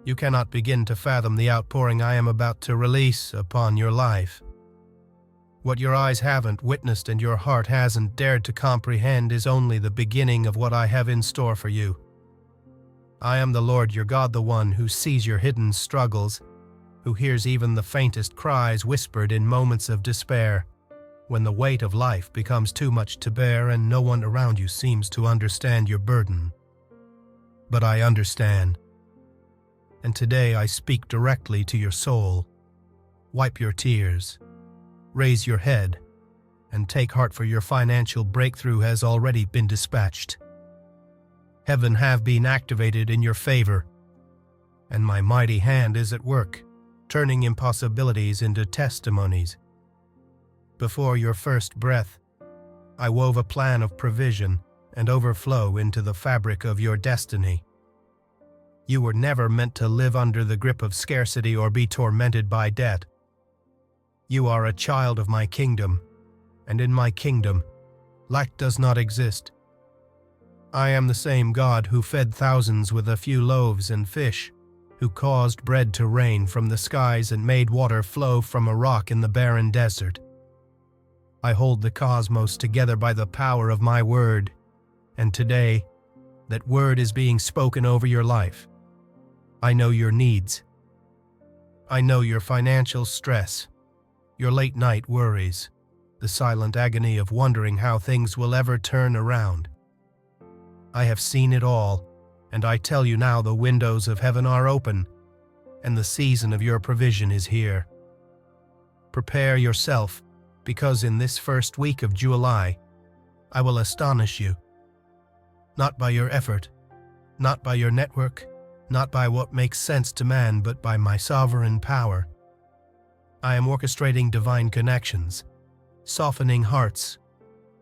You cannot begin to fathom the outpouring I am about to release upon your life. What your eyes haven't witnessed and your heart hasn't dared to comprehend is only the beginning of what I have in store for you. I am the Lord your God, the one who sees your hidden struggles, who hears even the faintest cries whispered in moments of despair, when the weight of life becomes too much to bear and no one around you seems to understand your burden. But I understand. And today I speak directly to your soul. Wipe your tears, raise your head, and take heart, for your financial breakthrough has already been dispatched. Heaven have been activated in your favor, and my mighty hand is at work, turning impossibilities into testimonies. Before your first breath, I wove a plan of provision and overflow into the fabric of your destiny. You were never meant to live under the grip of scarcity or be tormented by debt. You are a child of my kingdom, and in my kingdom, lack does not exist. I am the same God who fed thousands with a few loaves and fish, who caused bread to rain from the skies and made water flow from a rock in the barren desert. I hold the cosmos together by the power of my word, and today, that word is being spoken over your life. I know your needs. I know your financial stress, your late night worries, the silent agony of wondering how things will ever turn around. I have seen it all, and I tell you now, the windows of heaven are open, and the season of your provision is here. Prepare yourself, because in this first week of July, I will astonish you. Not by your effort, not by your network, not by what makes sense to man, but by my sovereign power. I am orchestrating divine connections, softening hearts,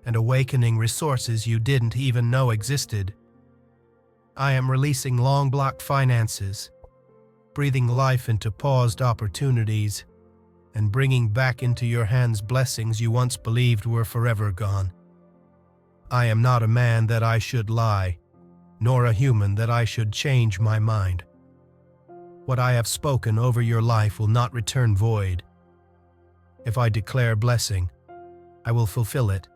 and awakening resources you didn't even know existed. I am releasing long-blocked finances, breathing life into paused opportunities, and bringing back into your hands blessings you once believed were forever gone. I am not a man that I should lie, nor a human that I should change my mind. What I have spoken over your life will not return void. If I declare blessing, I will fulfill it.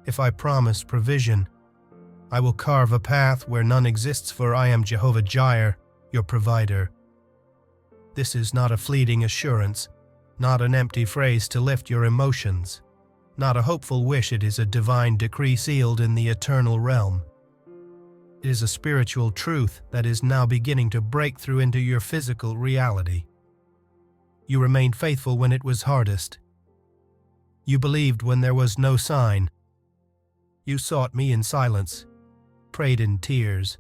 If I promise provision, I will carve a path where none exists, for I am Jehovah Jireh, your provider. This is not a fleeting assurance, not an empty phrase to lift your emotions, not a hopeful wish. It is a divine decree sealed in the eternal realm. It is a spiritual truth that is now beginning to break through into your physical reality. You remained faithful when it was hardest. You believed when there was no sign. You sought me in silence, prayed in tears,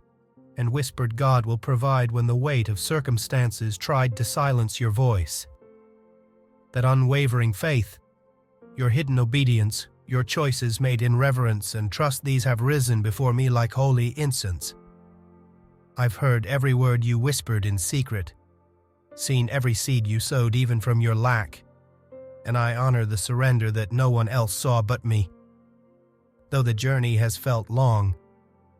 and whispered God will provide when the weight of circumstances tried to silence your voice. That unwavering faith, your hidden obedience, your choices made in reverence and trust, these have risen before me like holy incense. I've heard every word you whispered in secret, seen every seed you sowed even from your lack, and I honor the surrender that no one else saw but me. Though the journey has felt long,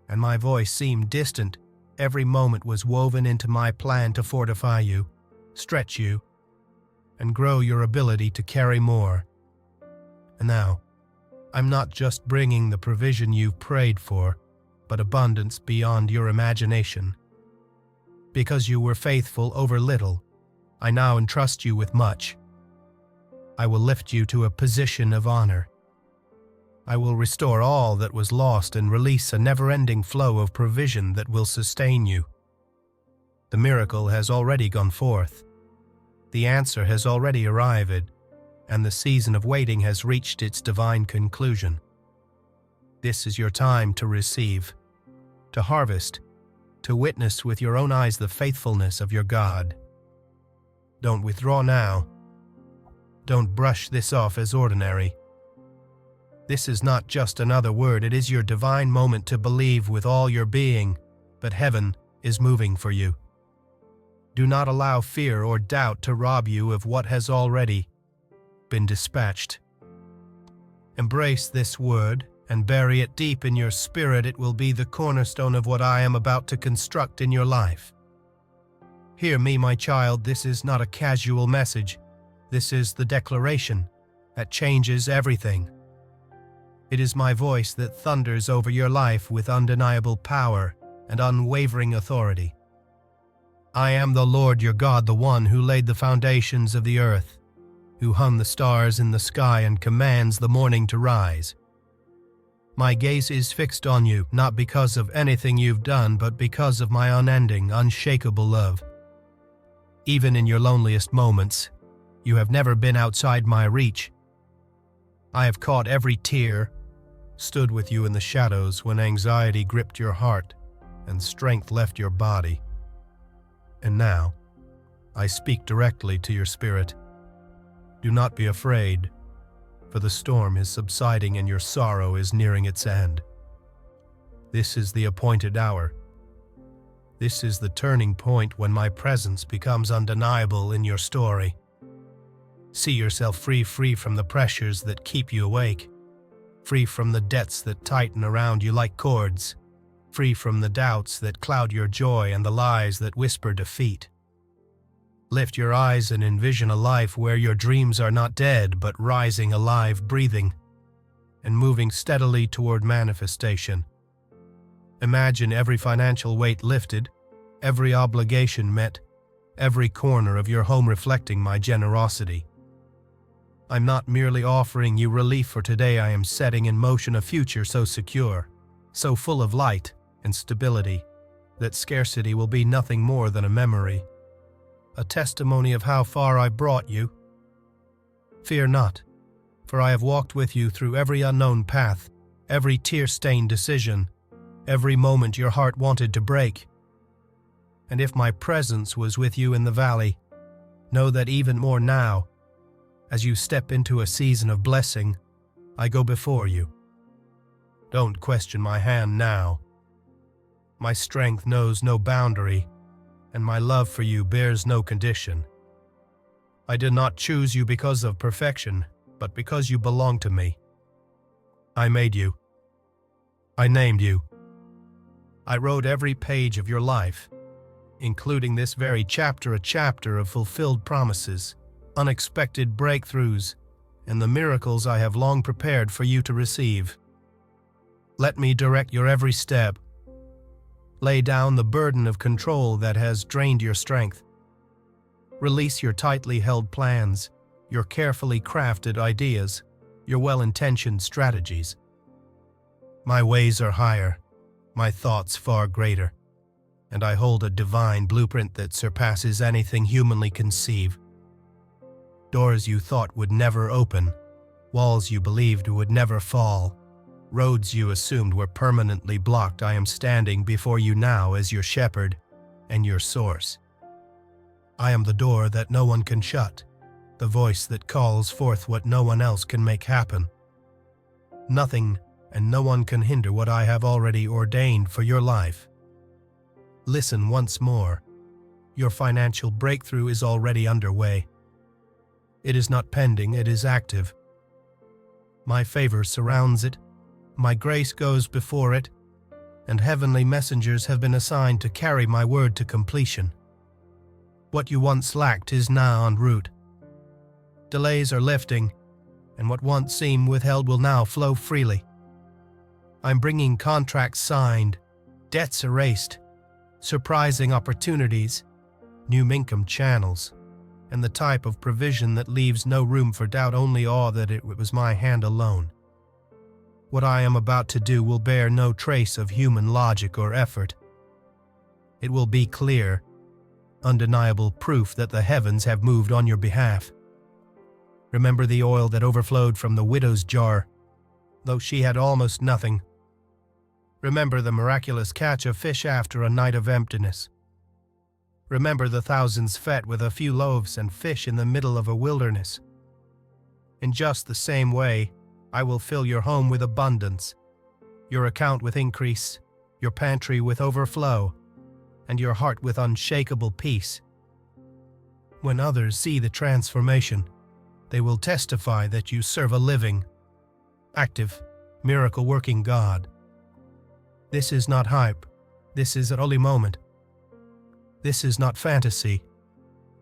and my voice seemed distant, every moment was woven into my plan to fortify you, stretch you, and grow your ability to carry more. And now, I'm not just bringing the provision you've prayed for, but abundance beyond your imagination. Because you were faithful over little, I now entrust you with much. I will lift you to a position of honor. I will restore all that was lost and release a never-ending flow of provision that will sustain you. The miracle has already gone forth. The answer has already arrived, and the season of waiting has reached its divine conclusion. This is your time to receive, to harvest, to witness with your own eyes the faithfulness of your God. Don't withdraw now. Don't brush this off as ordinary. This is not just another word, it is your divine moment to believe with all your being that heaven is moving for you. Do not allow fear or doubt to rob you of what has already been dispatched. Embrace this word and bury it deep in your spirit. It will be the cornerstone of what I am about to construct in your life. Hear me, my child, this is not a casual message. This is the declaration that changes everything. It is my voice that thunders over your life with undeniable power and unwavering authority. I am the Lord your God, the one who laid the foundations of the earth, who hung the stars in the sky and commands the morning to rise. My gaze is fixed on you, not because of anything you've done, but because of my unending, unshakable love. Even in your loneliest moments, you have never been outside my reach. I have caught every tear, stood with you in the shadows when anxiety gripped your heart and strength left your body. And now, I speak directly to your spirit. Do not be afraid, for the storm is subsiding and your sorrow is nearing its end. This is the appointed hour. This is the turning point when my presence becomes undeniable in your story. See yourself free from the pressures that keep you awake, free from the debts that tighten around you like cords, free from the doubts that cloud your joy and the lies that whisper defeat. Lift your eyes and envision a life where your dreams are not dead but rising, alive, breathing, and moving steadily toward manifestation. Imagine every financial weight lifted, every obligation met, every corner of your home reflecting my generosity. I'm not merely offering you relief for today, I am setting in motion a future so secure, so full of light and stability, that scarcity will be nothing more than a memory, a testimony of how far I brought you. Fear not, for I have walked with you through every unknown path, every tear-stained decision, every moment your heart wanted to break. And if my presence was with you in the valley, know that even more now, as you step into a season of blessing, I go before you. Don't question my hand now. My strength knows no boundary, and my love for you bears no condition. I did not choose you because of perfection, but because you belong to me. I made you. I named you. I wrote every page of your life, including this very chapter, a chapter of fulfilled promises, unexpected breakthroughs, and the miracles I have long prepared for you to receive. Let me direct your every step. Lay down the burden of control that has drained your strength. Release your tightly held plans, your carefully crafted ideas, your well-intentioned strategies. My ways are higher, my thoughts far greater, and I hold a divine blueprint that surpasses anything humanly conceived. Doors you thought would never open, walls you believed would never fall, roads you assumed were permanently blocked, I am standing before you now as your shepherd and your source. I am the door that no one can shut, the voice that calls forth what no one else can make happen. Nothing and no one can hinder what I have already ordained for your life. Listen once more. Your financial breakthrough is already underway. It is not pending, it is active. My favor surrounds it, my grace goes before it, and heavenly messengers have been assigned to carry my word to completion. What you once lacked is now en route. Delays are lifting, and what once seemed withheld will now flow freely. I'm bringing contracts signed, debts erased, surprising opportunities, new income channels, and the type of provision that leaves no room for doubt, only awe that it was my hand alone. What I am about to do will bear no trace of human logic or effort. It will be clear, undeniable proof that the heavens have moved on your behalf. Remember the oil that overflowed from the widow's jar, though she had almost nothing. Remember the miraculous catch of fish after a night of emptiness. Remember the thousands fed with a few loaves and fish in the middle of a wilderness. In just the same way, I will fill your home with abundance, your account with increase, your pantry with overflow, and your heart with unshakable peace. When others see the transformation, they will testify that you serve a living, active, miracle-working God. This is not hype. This is a holy moment. This is not fantasy.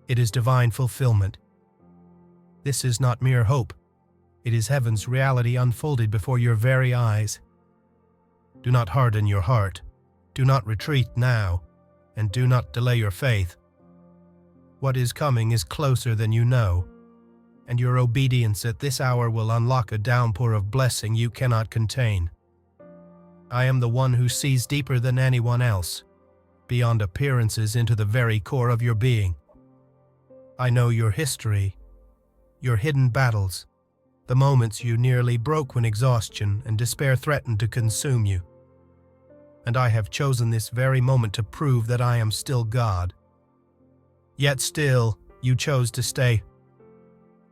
It is divine fulfillment. This is not mere hope. It is heaven's reality unfolded before your very eyes. Do not harden your heart. Do not retreat now, and do not delay your faith. What is coming is closer than you know, and your obedience at this hour will unlock a downpour of blessing you cannot contain. I am the one who sees deeper than anyone else, beyond appearances into the very core of your being. I know your history, your hidden battles, the moments you nearly broke when exhaustion and despair threatened to consume you. And I have chosen this very moment to prove that I am still God. Yet still, you chose to stay.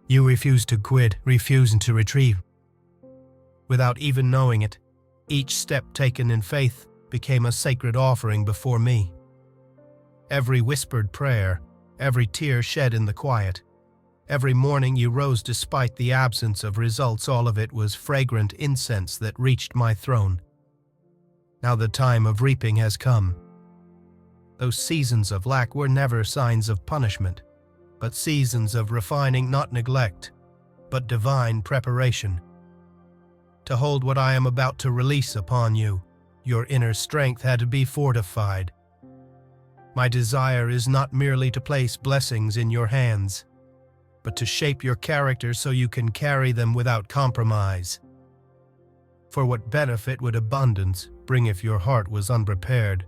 You refused to quit, refusing to retreat. Without even knowing it, each step taken in faith became a sacred offering before me. Every whispered prayer, every tear shed in the quiet, every morning you rose despite the absence of results, all of it was fragrant incense that reached my throne. Now the time of reaping has come. Those seasons of lack were never signs of punishment, but seasons of refining, not neglect, but divine preparation. To hold what I am about to release upon you, your inner strength had to be fortified. My desire is not merely to place blessings in your hands, but to shape your character so you can carry them without compromise. For what benefit would abundance bring if your heart was unprepared?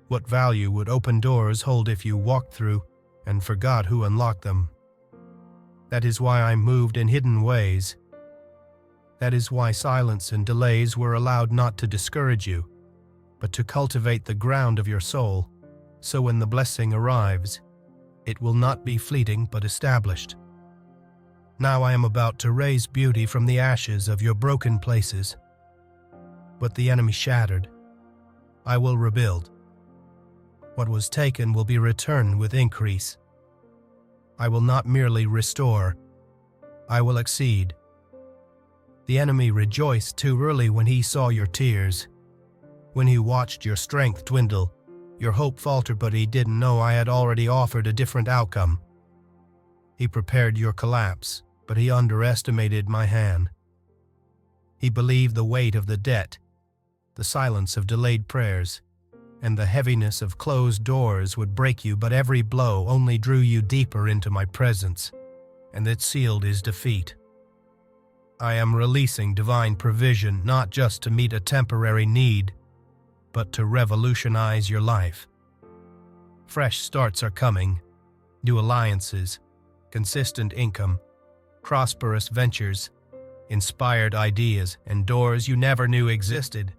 What value would open doors hold if you walked through and forgot who unlocked them? That is why I moved in hidden ways. That is why silence and delays were allowed, not to discourage you, but to cultivate the ground of your soul, so when the blessing arrives, it will not be fleeting but established. Now I am about to raise beauty from the ashes of your broken places. What the enemy shattered, I will rebuild. What was taken will be returned with increase. I will not merely restore, I will exceed. The enemy rejoiced too early when he saw your tears, when he watched your strength dwindle, your hope falter, but he didn't know I had already offered a different outcome. He prepared your collapse, but he underestimated my hand. He believed the weight of the debt, the silence of delayed prayers, and the heaviness of closed doors would break you, but every blow only drew you deeper into my presence, and it sealed his defeat. I am releasing divine provision not just to meet a temporary need, but to revolutionize your life. Fresh starts are coming, new alliances, consistent income, prosperous ventures, inspired ideas, and doors you never knew existed.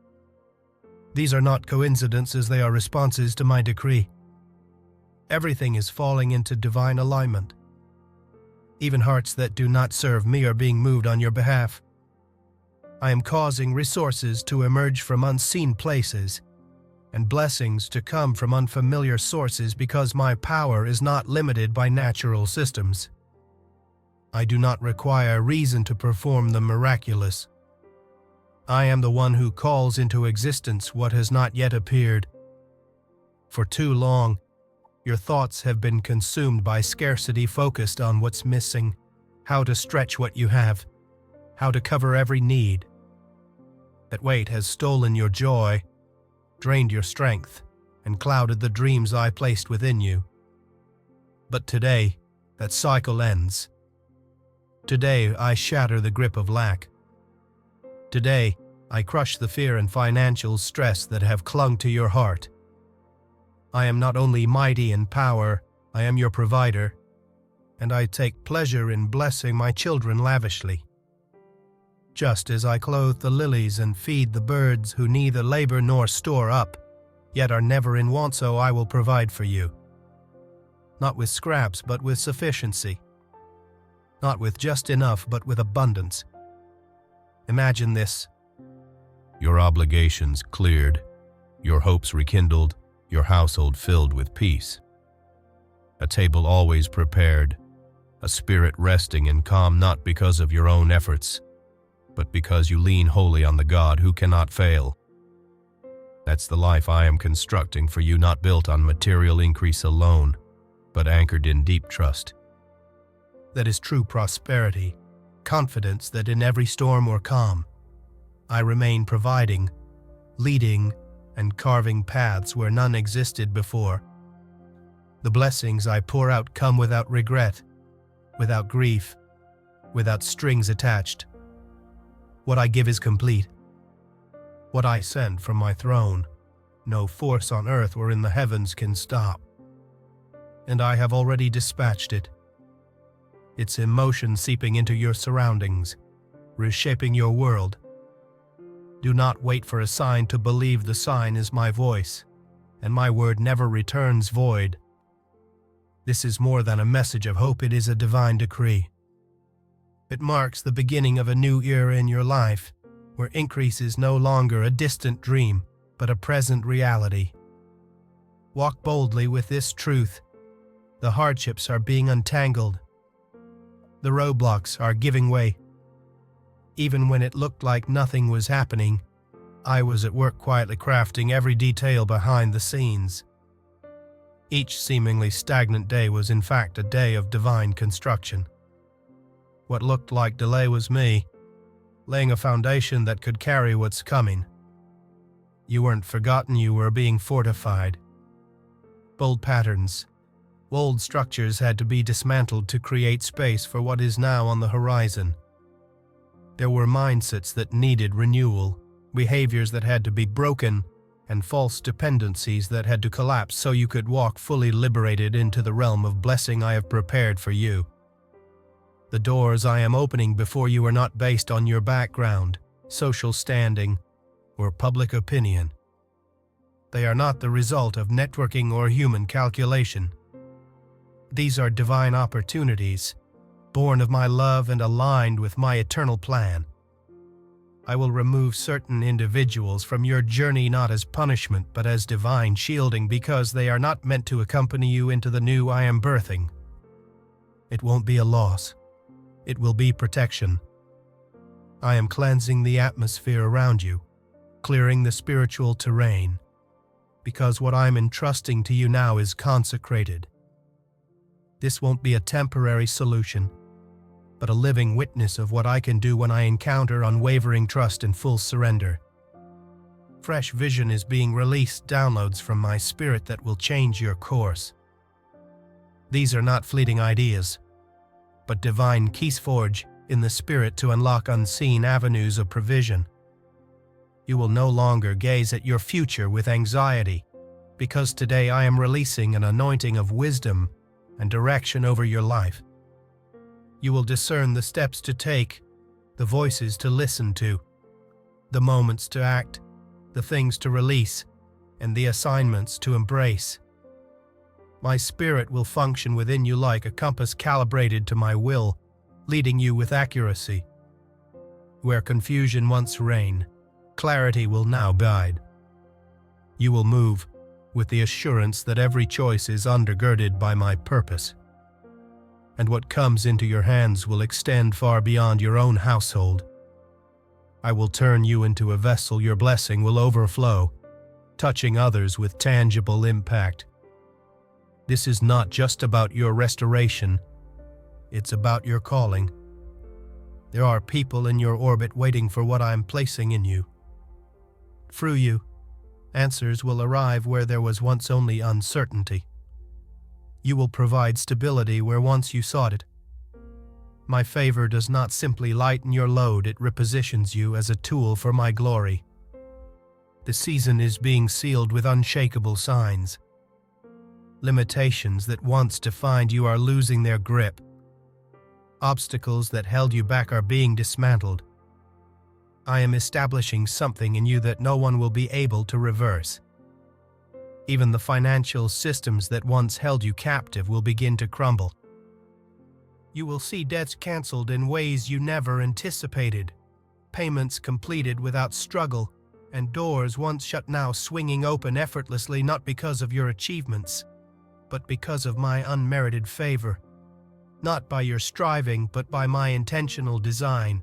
These are not coincidences, they are responses to my decree. Everything is falling into divine alignment. Even hearts that do not serve me are being moved on your behalf. I am causing resources to emerge from unseen places, and blessings to come from unfamiliar sources, because my power is not limited by natural systems. I do not require reason to perform the miraculous. I am the one who calls into existence what has not yet appeared. For too long, your thoughts have been consumed by scarcity, focused on what's missing, how to stretch what you have, how to cover every need. That weight has stolen your joy, drained your strength, and clouded the dreams I placed within you. But today, that cycle ends. Today, I shatter the grip of lack. Today, I crush the fear and financial stress that have clung to your heart. I am not only mighty in power, I am your provider, and I take pleasure in blessing my children lavishly. Just as I clothe the lilies and feed the birds who neither labor nor store up, yet are never in want, so I will provide for you. Not with scraps, but with sufficiency. Not with just enough, but with abundance. Imagine this: your obligations cleared, your hopes rekindled, your household filled with peace. A table always prepared, a spirit resting in calm, not because of your own efforts, but because you lean wholly on the God who cannot fail. That's the life I am constructing for you, not built on material increase alone, but anchored in deep trust. That is true prosperity, confidence that in every storm or calm, I remain providing, leading, and carving paths where none existed before. The blessings I pour out come without regret, without grief, without strings attached. What I give is complete. What I send from my throne, no force on earth or in the heavens can stop. And I have already dispatched it. Its emotion seeping into your surroundings, reshaping your world. Do not wait for a sign to believe the sign is my voice, and my word never returns void. This is more than a message of hope, it is a divine decree. It marks the beginning of a new era in your life, where increase is no longer a distant dream, but a present reality. Walk boldly with this truth. The hardships are being untangled. The roadblocks are giving way. Even when it looked like nothing was happening, I was at work quietly crafting every detail behind the scenes. Each seemingly stagnant day was in fact a day of divine construction. What looked like delay was me, laying a foundation that could carry what's coming. You weren't forgotten, you were being fortified. Bold patterns, old structures had to be dismantled to create space for what is now on the horizon. There were mindsets that needed renewal, behaviors that had to be broken, and false dependencies that had to collapse so you could walk fully liberated into the realm of blessing I have prepared for you. The doors I am opening before you are not based on your background, social standing, or public opinion. They are not the result of networking or human calculation. These are divine opportunities, born of my love and aligned with my eternal plan. I will remove certain individuals from your journey not as punishment but as divine shielding, because they are not meant to accompany you into the new I am birthing. It won't be a loss. It will be protection. I am cleansing the atmosphere around you, clearing the spiritual terrain, because what I'm entrusting to you now is consecrated. This won't be a temporary solution, but a living witness of what I can do when I encounter unwavering trust and full surrender. Fresh vision is being released, downloads from my spirit that will change your course. These are not fleeting ideas, but divine keys forged in the spirit to unlock unseen avenues of provision. You will no longer gaze at your future with anxiety, because today I am releasing an anointing of wisdom and direction over your life. You will discern the steps to take, the voices to listen to, the moments to act, the things to release, and the assignments to embrace. My spirit will function within you like a compass calibrated to my will, leading you with accuracy. Where confusion once reigned, clarity will now guide. You will move with the assurance that every choice is undergirded by my purpose. And what comes into your hands will extend far beyond your own household. I will turn you into a vessel your blessing will overflow, touching others with tangible impact. This is not just about your restoration, it's about your calling. There are people in your orbit waiting for what I am placing in you. Through you, answers will arrive where there was once only uncertainty. You will provide stability where once you sought it. My favor does not simply lighten your load, it repositions you as a tool for my glory. The season is being sealed with unshakable signs. Limitations that once defined you are losing their grip. Obstacles that held you back are being dismantled. I am establishing something in you that no one will be able to reverse. Even the financial systems that once held you captive will begin to crumble. You will see debts canceled in ways you never anticipated, payments completed without struggle, and doors once shut now swinging open effortlessly, not because of your achievements, but because of my unmerited favor. Not by your striving, but by my intentional design.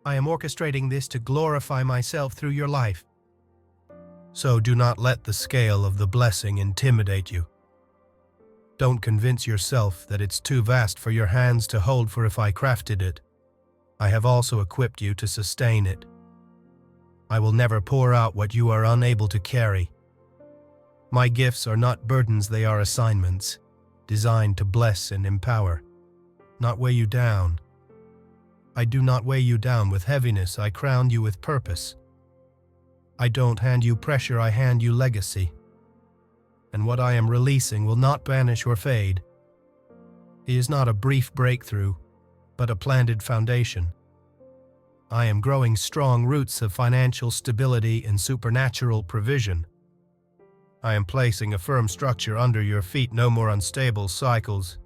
I am orchestrating this to glorify myself through your life. So do not let the scale of the blessing intimidate you. Don't convince yourself that it's too vast for your hands to hold, for if I crafted it, I have also equipped you to sustain it. I will never pour out what you are unable to carry. My gifts are not burdens, they are assignments, designed to bless and empower, not weigh you down. I do not weigh you down with heaviness, I crown you with purpose. I don't hand you pressure, I hand you legacy. And what I am releasing will not vanish or fade. It is not a brief breakthrough, but a planted foundation. I am growing strong roots of financial stability and supernatural provision. I am placing a firm structure under your feet, no more unstable cycles,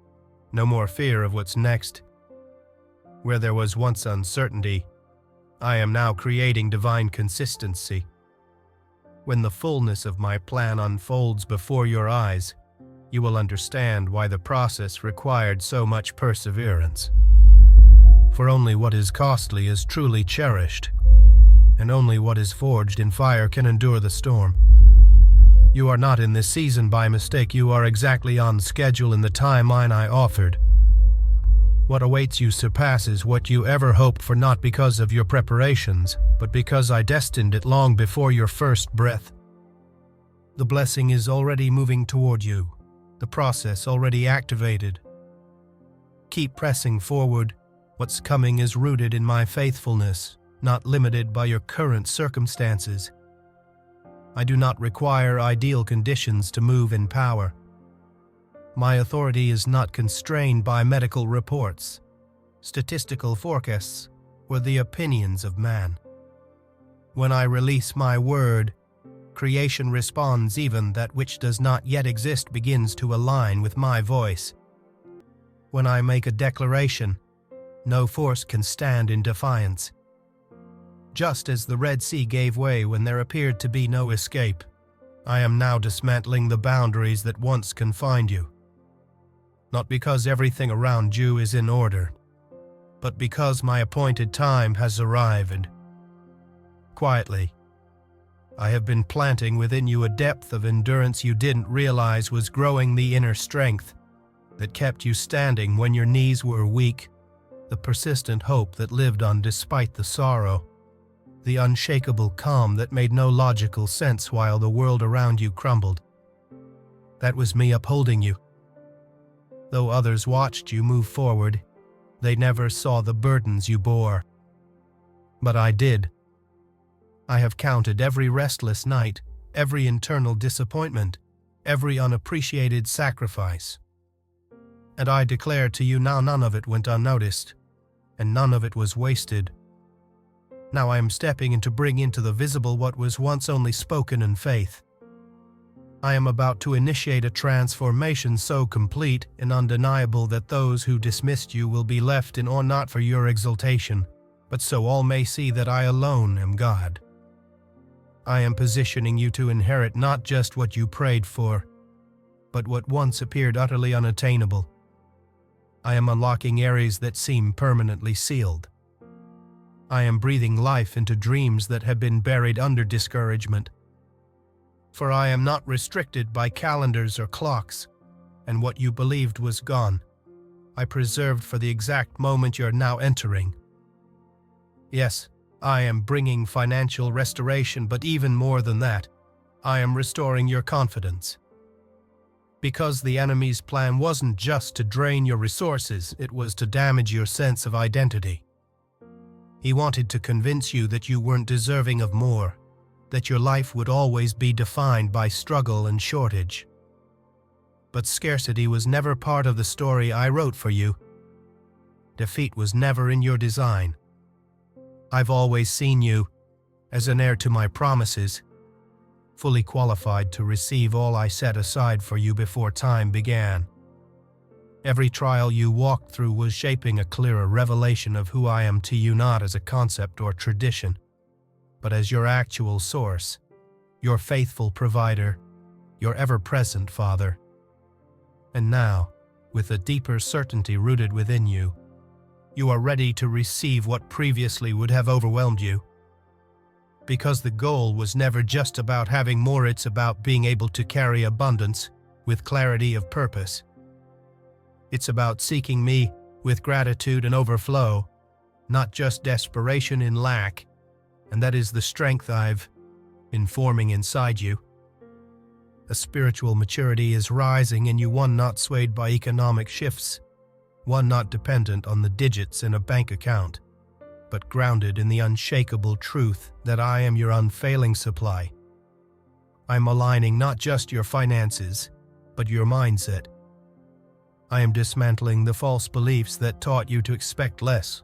no more fear of what's next. Where there was once uncertainty, I am now creating divine consistency. When the fullness of my plan unfolds before your eyes, you will understand why the process required so much perseverance. For only what is costly is truly cherished, and only what is forged in fire can endure the storm. You are not in this season by mistake, you are exactly on schedule in the timeline I offered. What awaits you surpasses what you ever hoped for, not because of your preparations, but because I destined it long before your first breath. The blessing is already moving toward you, the process already activated. Keep pressing forward. What's coming is rooted in my faithfulness, not limited by your current circumstances. I do not require ideal conditions to move in power. My authority is not constrained by medical reports, statistical forecasts, or the opinions of man. When I release my word, creation responds. Even that which does not yet exist begins to align with my voice. When I make a declaration, no force can stand in defiance. Just as the Red Sea gave way when there appeared to be no escape, I am now dismantling the boundaries that once confined you. Not because everything around you is in order, but because my appointed time has arrived. Quietly, I have been planting within you a depth of endurance you didn't realize was growing, the inner strength that kept you standing when your knees were weak, the persistent hope that lived on despite the sorrow, the unshakable calm that made no logical sense while the world around you crumbled. That was me upholding you. Though others watched you move forward, they never saw the burdens you bore. But I did. I have counted every restless night, every internal disappointment, every unappreciated sacrifice. And I declare to you now, none of it went unnoticed, and none of it was wasted. Now I am stepping in to bring into the visible what was once only spoken in faith. I am about to initiate a transformation so complete and undeniable that those who dismissed you will be left in awe, not for your exaltation, but so all may see that I alone am God. I am positioning you to inherit not just what you prayed for, but what once appeared utterly unattainable. I am unlocking areas that seem permanently sealed. I am breathing life into dreams that have been buried under discouragement. For I am not restricted by calendars or clocks, and what you believed was gone, I preserved for the exact moment you're now entering. Yes, I am bringing financial restoration, but even more than that, I am restoring your confidence. Because the enemy's plan wasn't just to drain your resources, it was to damage your sense of identity. He wanted to convince you that you weren't deserving of more, that your life would always be defined by struggle and shortage. But scarcity was never part of the story I wrote for you. Defeat was never in your design. I've always seen you as an heir to my promises, fully qualified to receive all I set aside for you before time began. Every trial you walked through was shaping a clearer revelation of who I am to you, not as a concept or tradition, but as your actual source, your faithful provider, your ever-present Father. And now, with a deeper certainty rooted within you, you are ready to receive what previously would have overwhelmed you. Because the goal was never just about having more, it's about being able to carry abundance with clarity of purpose. It's about seeking me with gratitude and overflow, not just desperation in lack, and that is the strength I've been forming inside you. A spiritual maturity is rising in you, one not swayed by economic shifts, one not dependent on the digits in a bank account, but grounded in the unshakable truth that I am your unfailing supply. I'm aligning not just your finances, but your mindset. I am dismantling the false beliefs that taught you to expect less.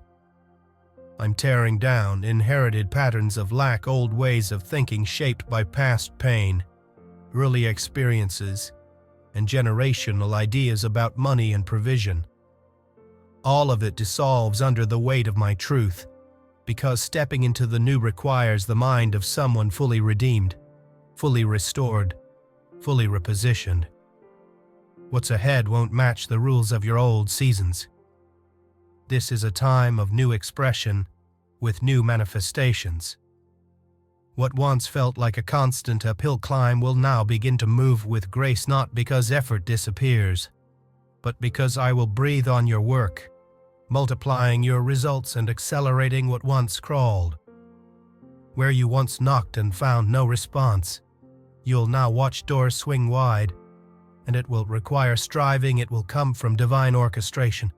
I'm tearing down inherited patterns of lack, old ways of thinking shaped by past pain, early experiences, and generational ideas about money and provision. All of it dissolves under the weight of my truth, because stepping into the new requires the mind of someone fully redeemed, fully restored, fully repositioned. What's ahead won't match the rules of your old seasons. This is a time of new expression with new manifestations. What once felt like a constant uphill climb will now begin to move with grace, not because effort disappears, but because I will breathe on your work, multiplying your results and accelerating what once crawled. Where you once knocked and found no response, you'll now watch doors swing wide, and it will require striving. It will come from divine orchestration.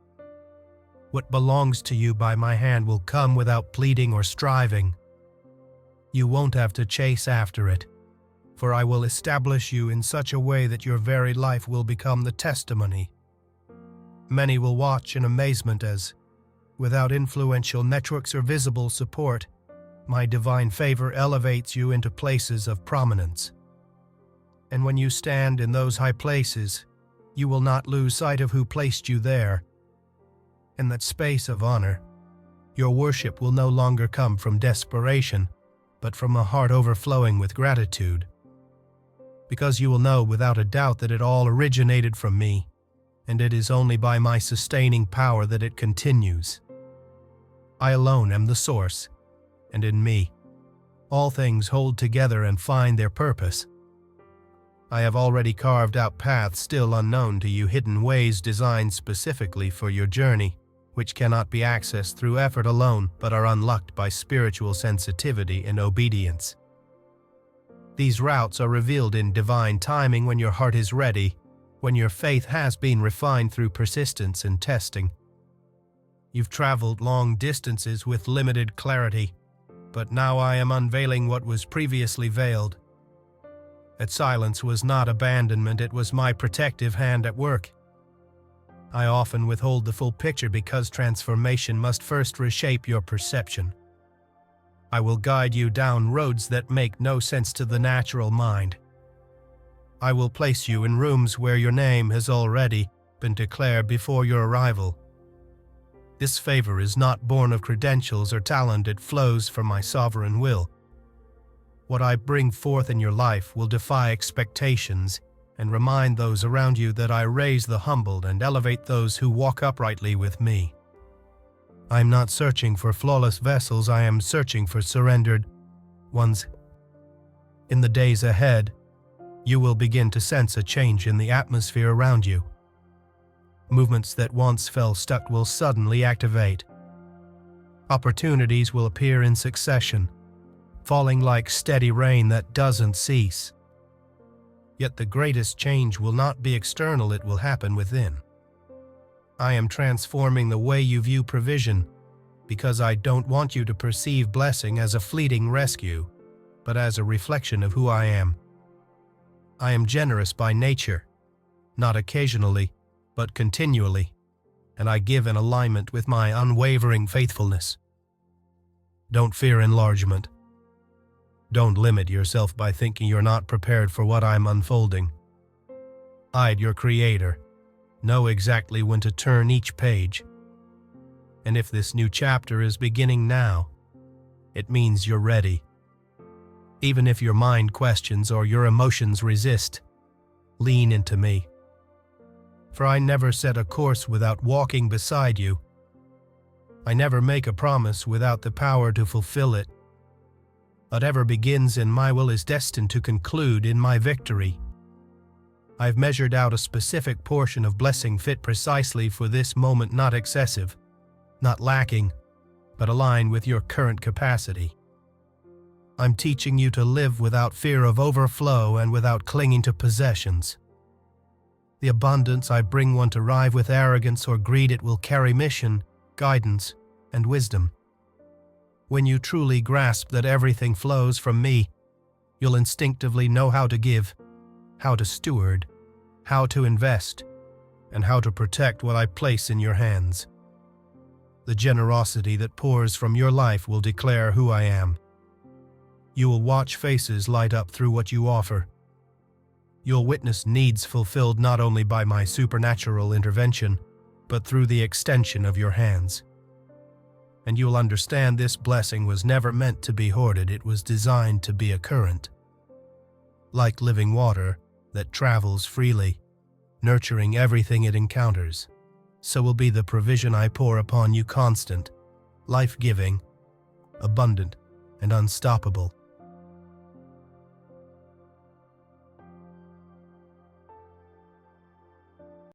What belongs to you by my hand will come without pleading or striving. You won't have to chase after it, for I will establish you in such a way that your very life will become the testimony. Many will watch in amazement as, without influential networks or visible support, my divine favor elevates you into places of prominence. And when you stand in those high places, you will not lose sight of who placed you there. In that space of honor, your worship will no longer come from desperation, but from a heart overflowing with gratitude. Because you will know without a doubt that it all originated from me, and it is only by my sustaining power that it continues. I alone am the source, and in me, all things hold together and find their purpose. I have already carved out paths still unknown to you, hidden ways designed specifically for your journey, which cannot be accessed through effort alone, but are unlocked by spiritual sensitivity and obedience. These routes are revealed in divine timing when your heart is ready, when your faith has been refined through persistence and testing. You've traveled long distances with limited clarity, but now I am unveiling what was previously veiled. That silence was not abandonment, it was my protective hand at work. I often withhold the full picture because transformation must first reshape your perception. I will guide you down roads that make no sense to the natural mind. I will place you in rooms where your name has already been declared before your arrival. This favor is not born of credentials or talent, it flows from my sovereign will. What I bring forth in your life will defy expectations and remind those around you that I raise the humbled and elevate those who walk uprightly with me. I am not searching for flawless vessels, I am searching for surrendered ones. In the days ahead, you will begin to sense a change in the atmosphere around you. Movements that once fell stuck will suddenly activate. Opportunities will appear in succession, falling like steady rain that doesn't cease. Yet the greatest change will not be external, it will happen within. I am transforming the way you view provision, because I don't want you to perceive blessing as a fleeting rescue, but as a reflection of who I am. I am generous by nature, not occasionally, but continually, and I give in alignment with my unwavering faithfulness. Don't fear enlargement. Don't limit yourself by thinking you're not prepared for what I'm unfolding. I, your Creator, know exactly when to turn each page. And if this new chapter is beginning now, it means you're ready. Even if your mind questions or your emotions resist, lean into me. For I never set a course without walking beside you. I never make a promise without the power to fulfill it. Whatever begins in my will is destined to conclude in my victory. I've measured out a specific portion of blessing fit precisely for this moment, not excessive, not lacking, but aligned with your current capacity. I'm teaching you to live without fear of overflow and without clinging to possessions. The abundance I bring won't arrive with arrogance or greed. It will carry mission, guidance, and wisdom. When you truly grasp that everything flows from me, you'll instinctively know how to give, how to steward, how to invest, and how to protect what I place in your hands. The generosity that pours from your life will declare who I am. You will watch faces light up through what you offer. You'll witness needs fulfilled not only by my supernatural intervention, but through the extension of your hands. And you'll understand this blessing was never meant to be hoarded. It was designed to be a current. Like living water that travels freely, nurturing everything it encounters, so will be the provision I pour upon you, constant, life-giving, abundant, and unstoppable.